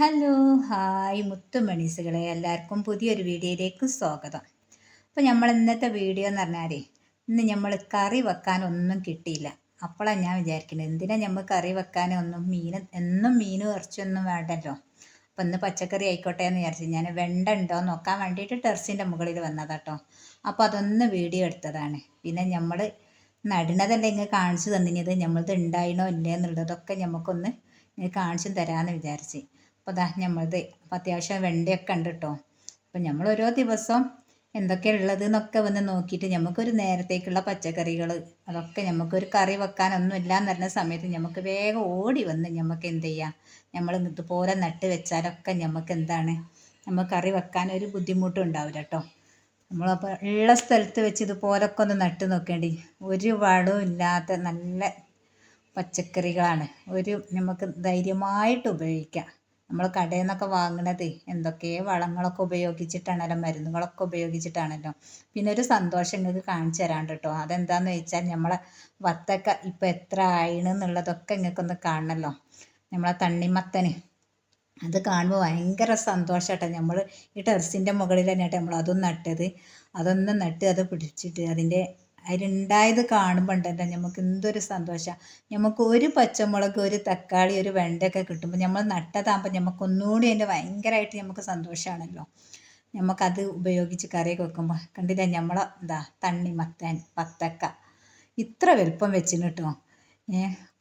Hello, hi മുത്തുമണീസുകളെ, എല്ലാവർക്കും പുതിയൊരു വീഡിയോയിലേക്ക് സ്വാഗതം. അപ്പോൾ നമ്മൾ ഇന്നത്തെ വീഡിയോ എന്ന് പറഞ്ഞാൽ ഇന്ന് നമ്മൾ കറി വെക്കാനൊന്നും കിട്ടിയില്ല. അപ്പോഴാണ് ഞാൻ വിചാരിക്കുന്നത് എന്തിനാ നമ്മൾ കറി വെക്കാനൊന്നും എന്നും മീനും ഇറച്ചിയൊന്നും വേണ്ടല്ലോ. അപ്പോൾ ഇന്ന് പച്ചക്കറി ആയിക്കോട്ടെ എന്ന് വിചാരിച്ചു ഞാൻ വെണ്ട ഉണ്ടോ നോക്കാൻ വേണ്ടിയിട്ട് ടെറസിൻ്റെ മുകളിൽ വന്നതാട്ടോ. അപ്പോൾ അതൊന്ന് വീഡിയോ എടുത്തതാണ്. പിന്നെ നമ്മൾ നടുന്നതല്ലേ ഇങ്ങനെ കാണിച്ചു തന്നിത് നമ്മളത് ഉണ്ടായിനോ ഇല്ലേ എന്നുള്ളതൊക്കെ നമുക്കൊന്ന് കാണിച്ചും തരാമെന്ന് വിചാരിച്ച്. അപ്പോൾ അതാ നമ്മളത് അപ്പോൾ അത്യാവശ്യം വെണ്ടയൊക്കെ ഉണ്ട് കേട്ടോ. അപ്പോൾ നമ്മൾ ഓരോ ദിവസം എന്തൊക്കെയാണ് ഉള്ളത് എന്നൊക്കെ വന്ന് നോക്കിയിട്ട് നമുക്കൊരു നേരത്തേക്കുള്ള പച്ചക്കറികൾ അതൊക്കെ നമുക്കൊരു കറി വെക്കാനൊന്നും ഇല്ല എന്ന് പറഞ്ഞ സമയത്ത് നമുക്ക് വേഗം ഓടി വന്ന് നമുക്ക് എന്ത് ചെയ്യാം, നമ്മൾ ഇതുപോലെ നട്ട് വെച്ചാലൊക്കെ നമുക്ക് എന്താണ്, നമ്മൾ കറി വെക്കാനൊരു ബുദ്ധിമുട്ടും ഉണ്ടാവില്ല കേട്ടോ. നമ്മളപ്പോൾ ഉള്ള സ്ഥലത്ത് വെച്ച് ഇതുപോലൊക്കെ ഒന്ന് നട്ട് നോക്കേണ്ടി, ഒരു വളവും ഇല്ലാത്ത നല്ല പച്ചക്കറികളാണ്. നമുക്ക് ധൈര്യമായിട്ട് ഉപയോഗിക്കാം. നമ്മൾ കടയിൽ നിന്നൊക്കെ വാങ്ങുന്നത് എന്തൊക്കെ വളങ്ങളൊക്കെ ഉപയോഗിച്ചിട്ടാണല്ലോ, മരുന്നുകളൊക്കെ ഉപയോഗിച്ചിട്ടാണല്ലോ. പിന്നെ ഒരു സന്തോഷം നിങ്ങൾക്ക് കാണിച്ചു തരാണ്ട് കേട്ടോ. അതെന്താണെന്ന് വെച്ചാൽ നമ്മളെ വത്തക്ക ഇപ്പം എത്ര ആയിണെന്നുള്ളതൊക്കെ നിങ്ങൾക്കൊന്ന് കാണണമല്ലോ. നമ്മളെ തണ്ണിമത്തന് അത് കാണുമ്പോൾ ഭയങ്കര സന്തോഷം കേട്ടോ. നമ്മൾ ഈ ടെറസിൻ്റെ മുകളിൽ തന്നെയാട്ടോ നമ്മൾ അതും നട്ടത്. അതൊന്നും നട്ട് അത് പിടിച്ചിട്ട് അതിലുണ്ടായത് കാണുമ്പോൾ ഉണ്ടല്ലോ നമുക്ക് എന്തൊരു സന്തോഷമാണ്. നമുക്ക് ഒരു പച്ചമുളക്, ഒരു തക്കാളി, ഒരു വെണ്ടയൊക്കെ കിട്ടുമ്പോൾ നമ്മൾ നട്ടതാകുമ്പോൾ നമുക്ക് ഒന്നുകൂടി അതിൻ്റെ ഭയങ്കരമായിട്ട് നമുക്ക് സന്തോഷമാണല്ലോ. നമുക്കത് ഉപയോഗിച്ച് കറിയൊക്കെ വെക്കുമ്പോൾ കണ്ടില്ല, നമ്മളെ തണ്ണിമത്തൻ, വത്തക്ക ഇത്ര വലുപ്പം വെച്ചിന് കേട്ടോ.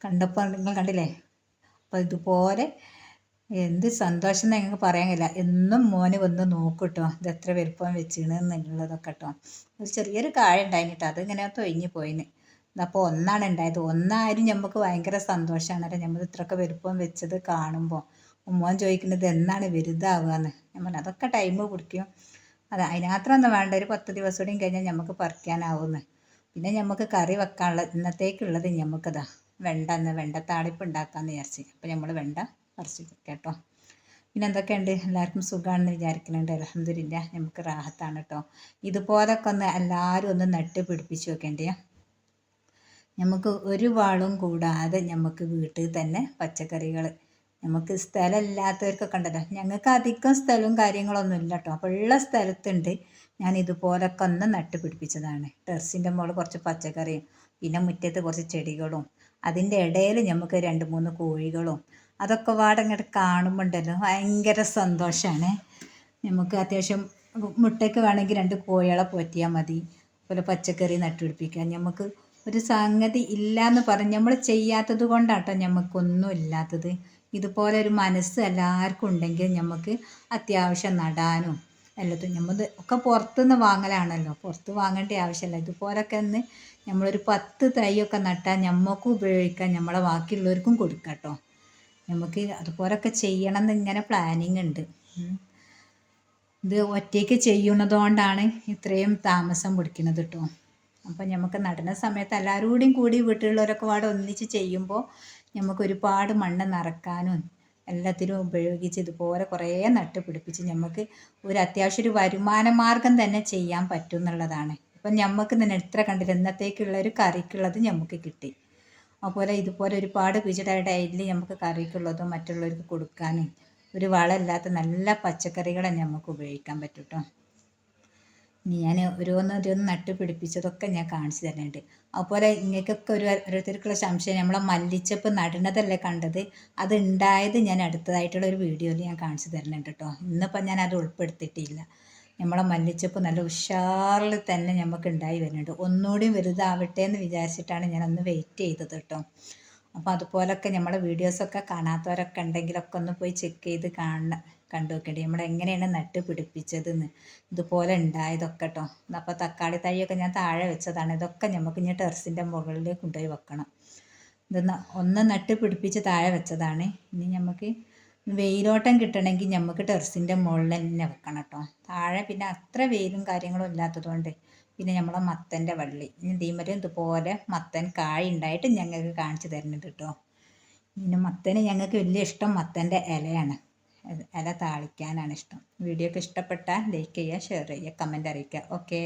കണ്ടപ്പോൾ നിങ്ങൾ കണ്ടില്ലേ. അപ്പോൾ ഇതുപോലെ എന്ത് സന്തോഷം എന്ന് ഞങ്ങൾക്ക് പറയാൻ കഴിയില്ല. എന്നും മോന് വന്ന് നോക്കും കേട്ടോ, ഇത് എത്ര വലുപ്പം വെച്ചിണെന്നുള്ളതൊക്കെ കേട്ടോ. ഒരു ചെറിയൊരു കായ ഉണ്ടായിന് കേട്ടോ, അതിങ്ങനെ തൊഴിഞ്ഞ് പോയിന്. അപ്പോൾ ഒന്നാണ് ഉണ്ടായത്. ഒന്നായാലും നമുക്ക് ഭയങ്കര സന്തോഷമാണല്ലോ നമ്മൾ ഇത്രയൊക്കെ വലുപ്പം വെച്ചത് കാണുമ്പോൾ. മോൻ ചോദിക്കുന്നത് എന്നാണ് വലുതാവുകയെന്ന്. ഞാൻ പറഞ്ഞു അതൊക്കെ ടൈം പിടിക്കും, അതിനകത്തൊന്നും വേണ്ട, ഒരു 10 ദിവസം കൂടിയും കഴിഞ്ഞാൽ നമുക്ക് പറിക്കാനാവുമെന്ന്. പിന്നെ നമുക്ക് കറി വെക്കാനുള്ള ഇന്നത്തേക്കുള്ളത് നമുക്കിതാ വെണ്ട താളിപ്പ് ഉണ്ടാക്കാമെന്ന് വിചാരിച്ച്. അപ്പോൾ നമ്മൾ വെണ്ട പറിച്ച് കേട്ടോ. പിന്നെ എന്തൊക്കെയുണ്ട്, എല്ലാവർക്കും സുഖമാണെന്ന് വിചാരിക്കുന്നുണ്ട്. അൽഹംദുലില്ലാ, നമുക്ക് റാഹത്താണ് കേട്ടോ. ഇതുപോലൊക്കെ ഒന്ന് എല്ലാവരും ഒന്ന് നട്ട് പിടിപ്പിച്ച് വെക്കേണ്ടേ. നമുക്ക് ഒരു വളവും കൂടാതെ നമുക്ക് വീട്ടിൽ തന്നെ പച്ചക്കറികൾ, നമുക്ക് സ്ഥലമില്ലാത്തവർക്കൊക്കെ ഉണ്ടല്ലോ. ഞങ്ങൾക്ക് അധികം സ്ഥലവും കാര്യങ്ങളൊന്നും ഇല്ല കേട്ടോ. അപ്പോൾ ഉള്ള സ്ഥലത്തുണ്ട് ഞാൻ ഇതുപോലൊക്കെ ഒന്ന് നട്ട് പിടിപ്പിച്ചതാണ്. ടെറസിൻ്റെ മുകളിൽ കുറച്ച് പച്ചക്കറിയും പിന്നെ മുറ്റത്ത് കുറച്ച് ചെടികളും അതിൻ്റെ ഇടയിൽ നമുക്ക് 2-3 കോഴികളും അതൊക്കെ പാടങ്ങോട്ട് കാണുമ്പോൾ ഉണ്ടല്ലോ ഭയങ്കര സന്തോഷമാണ്. നമുക്ക് അത്യാവശ്യം മുട്ടയ്ക്ക് വേണമെങ്കിൽ 2 കോഴികളെ പോറ്റിയാൽ മതി. അതുപോലെ പച്ചക്കറി നട്ടുപിടിപ്പിക്കാൻ നമുക്ക് ഒരു സംഗതി ഇല്ല എന്ന് പറഞ്ഞ് നമ്മൾ ചെയ്യാത്തത് കൊണ്ടാട്ടോ നമുക്കൊന്നും ഇല്ലാത്തത്. ഇതുപോലെ ഒരു മനസ്സ് എല്ലാവർക്കും ഉണ്ടെങ്കിൽ നമുക്ക് അത്യാവശ്യം നടാനും എല്ലാത്തും. നമ്മൾ ഒക്കെ പുറത്തുനിന്ന് വാങ്ങലാണല്ലോ, പുറത്ത് വാങ്ങേണ്ട ആവശ്യമില്ല. ഇതുപോലൊക്കെ ഒന്ന് നമ്മളൊരു 10 തൈയൊക്കെ നട്ടാൽ നമുക്കും ഉപയോഗിക്കാം, നമ്മളെ ബാക്കിയുള്ളവർക്കും കൊടുക്കാം കേട്ടോ. നമുക്ക് അതുപോലൊക്കെ ചെയ്യണം എന്ന് ഇങ്ങനെ പ്ലാനിങ് ഉണ്ട്. ഇത് ഒറ്റയ്ക്ക് ചെയ്യുന്നത് കൊണ്ടാണ് ഇത്രയും താമസം പിടിക്കുന്നത് കേട്ടോ. അപ്പം നമുക്ക് നടുന്ന സമയത്ത് എല്ലാവരും കൂടി വീട്ടിലുള്ളവരൊക്കെ പാടെ ഒന്നിച്ച് ചെയ്യുമ്പോൾ നമുക്ക് ഒരുപാട് മണ്ണ് നിറക്കാനും എല്ലാത്തിനും ഉപയോഗിച്ച് ഇതുപോലെ കുറേ നട്ട് പിടിപ്പിച്ച് നമുക്ക് ഒരു അത്യാവശ്യം ഒരു വരുമാന മാർഗം തന്നെ ചെയ്യാൻ പറ്റും എന്നുള്ളതാണ്. അപ്പം നമുക്ക് തന്നെ എത്ര കണ്ടില്ല, ഇന്നത്തേക്കുള്ള ഒരു കറിക്കുള്ളത് നമുക്ക് കിട്ടി. അതുപോലെ ഇതുപോലെ ഒരുപാട് കുഴിച്ചിട്ട് ഡെയിലി നമുക്ക് കറിക്കുള്ളതും മറ്റുള്ളവർക്ക് കൊടുക്കാനും ഒരു വളമില്ലാത്ത നല്ല പച്ചക്കറികൾ തന്നെ നമുക്ക് ഉപയോഗിക്കാൻ പറ്റും കേട്ടോ. ഇനി ഞാൻ ഓരോന്ന് നട്ട് പിടിപ്പിച്ചതൊക്കെ ഞാൻ കാണിച്ചു തരുന്നുണ്ട്. അതുപോലെ ഇങ്ങനെയൊക്കെ ഓരോരുത്തർക്കുള്ള സംശയം, നമ്മളെ മല്ലിച്ചപ്പ് നടുന്നതല്ലേ കണ്ടത്, അത് ഉണ്ടായത് ഞാൻ അടുത്തതായിട്ടുള്ള ഒരു വീഡിയോയിൽ ഞാൻ കാണിച്ചു തരുന്നുണ്ട് കേട്ടോ. ഇന്നിപ്പം ഞാൻ അത് ഉൾപ്പെടുത്തിയിട്ടില്ല. നമ്മളെ മല്ലിച്ചപ്പ് നല്ല ഉഷാറിൽ തന്നെ നമുക്ക് ഉണ്ടായി വരുന്നുണ്ട്. ഒന്നുകൂടി വലുതാവട്ടെ എന്ന് വിചാരിച്ചിട്ടാണ് ഞാനൊന്ന് വെയിറ്റ് ചെയ്തത് കേട്ടോ. അപ്പോൾ അതുപോലൊക്കെ നമ്മളെ വീഡിയോസൊക്കെ കാണാത്തവരൊക്കെ ഉണ്ടെങ്കിലൊക്കെ ഒന്ന് പോയി ചെക്ക് ചെയ്ത് കണ്ടു നോക്കേണ്ടി നമ്മൾ എങ്ങനെയാണ് നട്ട് പിടിപ്പിച്ചതെന്ന്. ഇതുപോലെ ഉണ്ടായതൊക്കെ കേട്ടോ. അപ്പോൾ തക്കാളി തൈയൊക്കെ ഞാൻ താഴെ വെച്ചതാണ്. ഇതൊക്കെ നമുക്ക് ഇനി ടെറസിൻ്റെ മുകളിൽ കൊണ്ടുപോയി വെക്കണം. ഇത് ഒന്ന് നട്ട് പിടിപ്പിച്ച് താഴെ വെച്ചതാണ്. ഇനി നമുക്ക് വെയിലോട്ടം കിട്ടണമെങ്കിൽ നമുക്ക് ടെറസിൻ്റെ മുകളിൽ തന്നെ വെക്കണം കേട്ടോ. താഴെ പിന്നെ അത്ര വെയിലും കാര്യങ്ങളും ഇല്ലാത്തതുകൊണ്ട് പിന്നെ നമ്മളെ മത്തൻ്റെ വള്ളി ഇതേമാതിരി ഇതുപോലെ മത്തൻ കായ് ഉണ്ടായിട്ട് ഞങ്ങൾക്ക് കാണിച്ചു തരുന്നുണ്ട് കേട്ടോ. പിന്നെ മത്തന് ഞങ്ങൾക്ക് വലിയ ഇഷ്ടം മത്തൻ്റെ ഇലയാണ്. ഇല താളിക്കാനാണ് ഇഷ്ടം. വീഡിയോ ഒക്കെ ഇഷ്ടപ്പെട്ടാൽ ലൈക്ക് ചെയ്യുക, ഷെയർ ചെയ്യുക, കമൻ്റ് അറിയിക്കുക. ഓക്കേ.